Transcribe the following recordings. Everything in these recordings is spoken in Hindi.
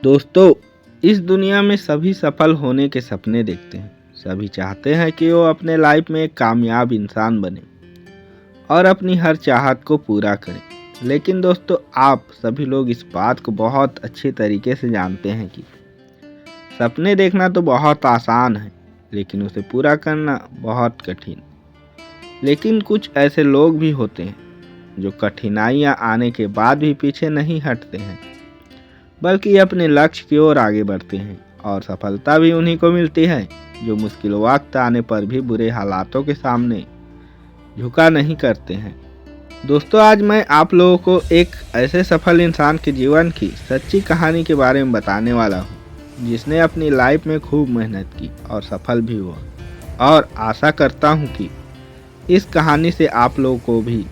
दोस्तों, इस दुनिया में सभी सफल होने के सपने देखते हैं। सभी चाहते हैं कि वो अपने लाइफ में एक कामयाब इंसान बने और अपनी हर चाहत को पूरा करें। लेकिन दोस्तों, आप सभी लोग इस बात को बहुत अच्छे तरीके से जानते हैं कि सपने देखना तो बहुत आसान है, लेकिन उसे पूरा करना बहुत कठिन। लेकिन कुछ ऐसे लोग भी होते हैं जो कठिनाइयाँ आने के बाद भी पीछे नहीं हटते हैं, बल्कि अपने लक्ष्य की ओर आगे बढ़ते हैं। और सफलता भी उन्हीं को मिलती है जो मुश्किल वक्त आने पर भी बुरे हालातों के सामने झुका नहीं करते हैं। दोस्तों, आज मैं आप लोगों को एक ऐसे सफल इंसान के जीवन की सच्ची कहानी के बारे में बताने वाला हूँ, जिसने अपनी लाइफ में खूब मेहनत की और सफल भी हुआ। और आशा करता हूँ कि इस कहानी से आप लोगों को भी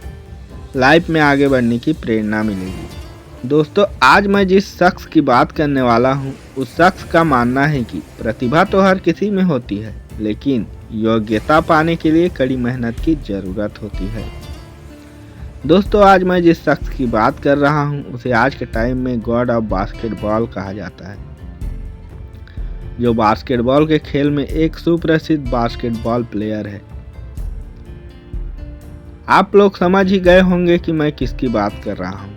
लाइफ में आगे बढ़ने की प्रेरणा मिलेगी। दोस्तों, आज मैं जिस शख्स की बात करने वाला हूँ, उस शख्स का मानना है कि प्रतिभा तो हर किसी में होती है, लेकिन योग्यता पाने के लिए कड़ी मेहनत की ज़रूरत होती है। दोस्तों, आज मैं जिस शख्स की बात कर रहा हूँ, उसे आज के टाइम में गॉड ऑफ बास्केटबॉल कहा जाता है, जो बास्केटबॉल के खेल में एक सुप्रसिद्ध बास्केटबॉल प्लेयर है। आप लोग समझ ही गए होंगे कि मैं किसकी बात कर रहा हूँ।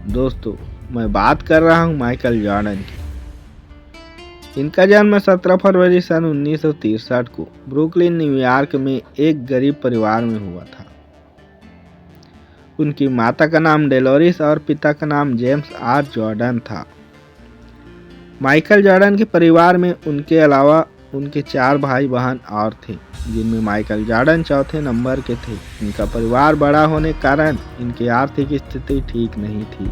दोस्तों, मैं बात कर रहा हूँ माइकल जॉर्डन की। इनका जन्म 17 फरवरी सन 1963 को ब्रुकलिन, न्यूयॉर्क में एक गरीब परिवार में हुआ था। उनकी माता का नाम डेलोरिस और पिता का नाम जेम्स आर जॉर्डन था। माइकल जॉर्डन के परिवार में उनके अलावा उनके 4 भाई बहन और थे, जिनमें माइकल जॉर्डन चौथे नंबर के थे। इनका परिवार बड़ा होने के कारण इनकी आर्थिक स्थिति ठीक नहीं थी।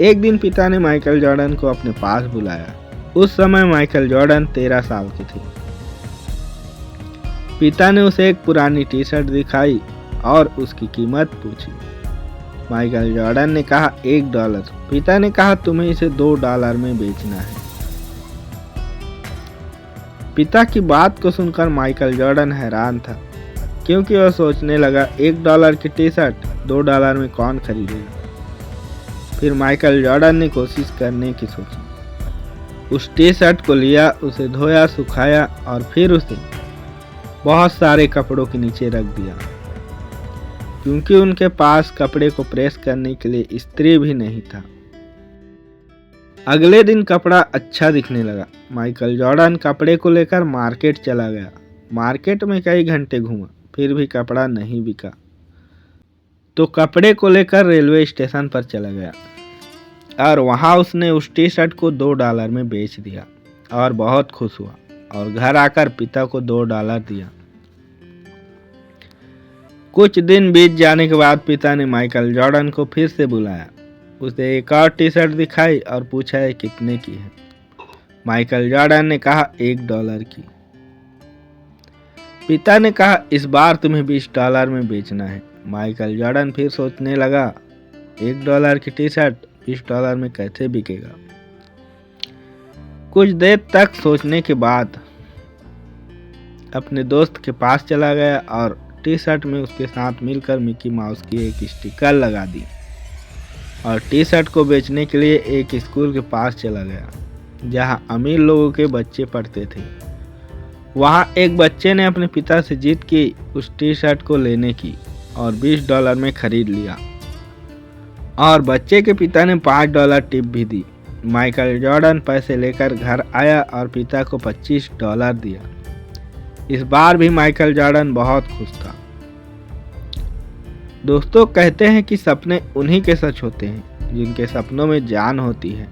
एक दिन पिता ने माइकल जॉर्डन को अपने पास बुलाया। उस समय माइकल जॉर्डन 13 साल के थे। पिता ने उसे एक पुरानी टी शर्ट दिखाई और उसकी कीमत पूछी। माइकल जॉर्डन ने कहा $1। पिता ने कहा तुम्हें इसे $2 में बेचना है। पिता की बात को सुनकर माइकल जॉर्डन हैरान था, क्योंकि वह सोचने लगा $1 की टी शर्ट $2 में कौन खरीदेगा। फिर माइकल जॉर्डन ने कोशिश करने की सोची। उस टी शर्ट को लिया, उसे धोया, सुखाया और फिर उसे बहुत सारे कपड़ों के नीचे रख दिया, क्योंकि उनके पास कपड़े को प्रेस करने के लिए इस्त्री भी नहीं था। अगले दिन कपड़ा अच्छा दिखने लगा। माइकल जॉर्डन कपड़े को लेकर मार्केट चला गया। मार्केट में कई घंटे घूमा, फिर भी कपड़ा नहीं बिका, तो कपड़े को लेकर रेलवे स्टेशन पर चला गया और वहां उसने उस टी शर्ट को $2 में बेच दिया और बहुत खुश हुआ और घर आकर पिता को $2 दिया। कुछ दिन बीत जाने के बाद पिता ने माइकल जॉर्डन को फिर से बुलाया। उसे एक और टी शर्ट दिखाई और पूछा ये कितने की है। माइकल जॉर्डन ने कहा $1 की। पिता ने कहा इस बार तुम्हें $20 में बेचना है। माइकल जॉर्डन फिर सोचने लगा, $1 की टी शर्ट $20 में कैसे बिकेगा। कुछ देर तक सोचने के बाद अपने दोस्त के पास चला गया और टी शर्ट में उसके साथ मिलकर मिकी माउस की एक स्टिकर लगा दी और टी शर्ट को बेचने के लिए एक स्कूल के पास चला गया, जहां अमीर लोगों के बच्चे पढ़ते थे। वहां एक बच्चे ने अपने पिता से जिद की उस टी शर्ट को लेने की और $20 में खरीद लिया और बच्चे के पिता ने $5 टिप भी दी। माइकल जॉर्डन पैसे लेकर घर आया और पिता को $25 दिया। इस बार भी माइकल जॉर्डन बहुत खुश था। दोस्तों, कहते हैं कि सपने उन्हीं के सच होते हैं जिनके सपनों में जान होती है।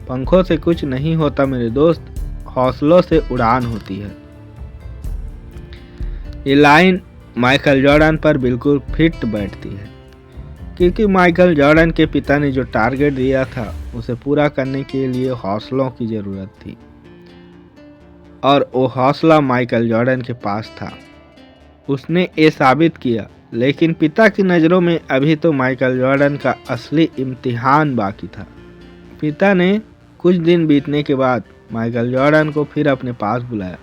पंखों से कुछ नहीं होता मेरे दोस्त, हौसलों से उड़ान होती है। ये लाइन माइकल जॉर्डन पर बिल्कुल फिट बैठती है, क्योंकि माइकल जॉर्डन के पिता ने जो टारगेट दिया था उसे पूरा करने के लिए हौसलों की ज़रूरत थी, और वो हौसला माइकल जॉर्डन के पास था। उसने ये साबित किया। लेकिन पिता की नज़रों में अभी तो माइकल जॉर्डन का असली इम्तिहान बाकी था। पिता ने कुछ दिन बीतने के बाद माइकल जॉर्डन को फिर अपने पास बुलाया।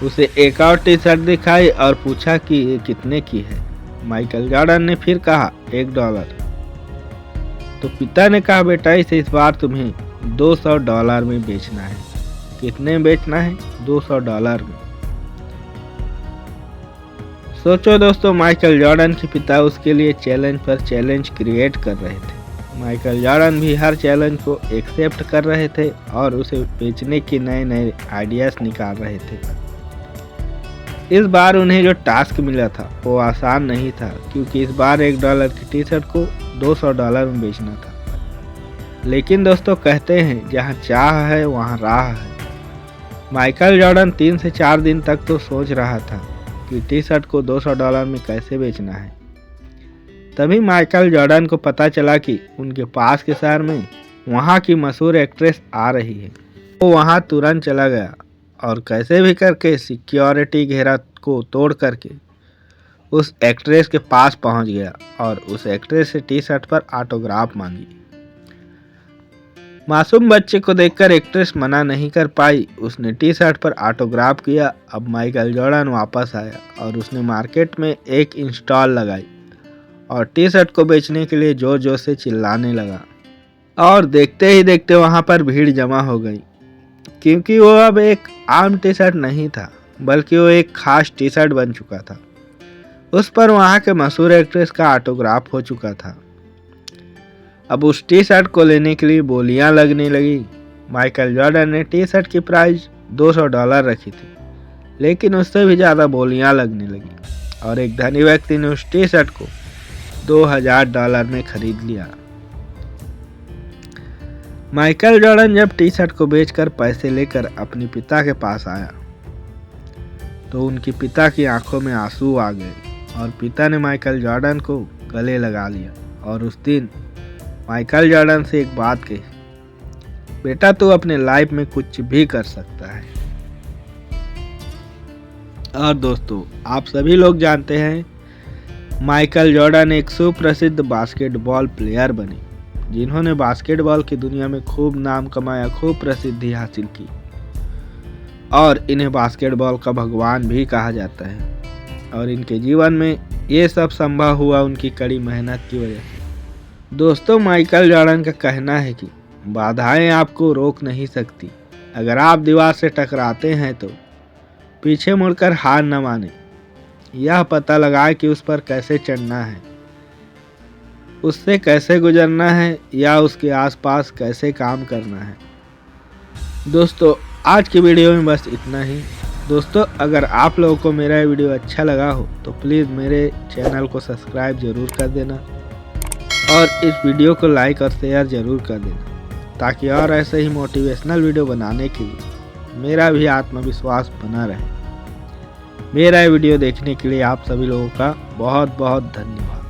उसे एक और टी शर्ट दिखाई और पूछा कि ये कितने की है। माइकल जॉर्डन ने फिर कहा $1। तो पिता ने कहा, बेटा इस बार तुम्हें $200 में बेचना है। कितने में बेचना है? $200 में। सोचो दोस्तों, माइकल जॉर्डन के पिता उसके लिए चैलेंज पर चैलेंज क्रिएट कर रहे थे। माइकल जॉर्डन भी हर चैलेंज को एक्सेप्ट कर रहे थे और उसे बेचने के नए नए आइडियाज निकाल रहे थे। इस बार उन्हें जो टास्क मिला था वो आसान नहीं था, क्योंकि इस बार $1 की टी शर्ट को $200 में बेचना था। लेकिन दोस्तों, कहते हैं जहाँ चाह है वहाँ राह है। माइकल जॉर्डन 3 से 4 दिन तक तो सोच रहा था कि टी शर्ट को $200 में कैसे बेचना है। तभी माइकल जॉर्डन को पता चला कि उनके पास के शहर में वहाँ की मशहूर एक्ट्रेस आ रही है। वो वहाँ तुरंत चला गया और कैसे भी करके सिक्योरिटी घेरा को तोड़ करके उस एक्ट्रेस के पास पहुँच गया और उस एक्ट्रेस से टी शर्ट पर ऑटोग्राफ मांगी। मासूम बच्चे को देखकर एक्ट्रेस मना नहीं कर पाई। उसने टी शर्ट पर ऑटोग्राफ किया। अब माइकल जॉर्डन वापस आया और उसने मार्केट में एक इंस्टॉल लगाई और टी शर्ट को बेचने के लिए जोर जोर से चिल्लाने लगा। और देखते ही देखते वहां पर भीड़ जमा हो गई, क्योंकि वो अब एक आम टी शर्ट नहीं था, बल्कि वो एक खास टी शर्ट बन चुका था। उस पर वहां के मशहूर एक्ट्रेस का ऑटोग्राफ हो चुका था। अब उस टी शर्ट को लेने के लिए बोलियां लगने लगी। माइकल जॉर्डन ने टी शर्ट की प्राइस $200 रखी थी, लेकिन उससे भी ज़्यादा बोलियां लगने लगी और एक धनी व्यक्ति ने उस टी शर्ट को $2000 में खरीद लिया। माइकल जॉर्डन जब टी शर्ट को बेचकर पैसे लेकर अपने पिता के पास आया तो उनके पिता की आंखों में आंसू आ गए और पिता ने माइकल जॉर्डन को गले लगा लिया और उस दिन माइकल जॉर्डन से एक बात कही, बेटा तू अपने लाइफ में कुछ भी कर सकता है। और दोस्तों, आप सभी लोग जानते हैं माइकल जॉर्डन एक सुप्रसिद्ध बास्केटबॉल प्लेयर बने, जिन्होंने बास्केटबॉल की दुनिया में खूब नाम कमाया, खूब प्रसिद्धि हासिल की और इन्हें बास्केटबॉल का भगवान भी कहा जाता है। और इनके जीवन में ये सब संभव हुआ उनकी कड़ी मेहनत की वजह से। दोस्तों, माइकल जॉर्डन का कहना है कि बाधाएं आपको रोक नहीं सकती। अगर आप दीवार से टकराते हैं तो पीछे मुड़कर हार न माने। यह पता लगाए कि उस पर कैसे चढ़ना है, उससे कैसे गुजरना है या उसके आसपास कैसे काम करना है। दोस्तों, आज की वीडियो में बस इतना ही। दोस्तों, अगर आप लोगों को मेरा ये वीडियो अच्छा लगा हो तो प्लीज़ मेरे चैनल को सब्सक्राइब ज़रूर कर देना और इस वीडियो को लाइक और शेयर ज़रूर कर देना, ताकि और ऐसे ही मोटिवेशनल वीडियो बनाने के लिए मेरा भी आत्मविश्वास बना रहे। मेरा वीडियो देखने के लिए आप सभी लोगों का बहुत बहुत धन्यवाद।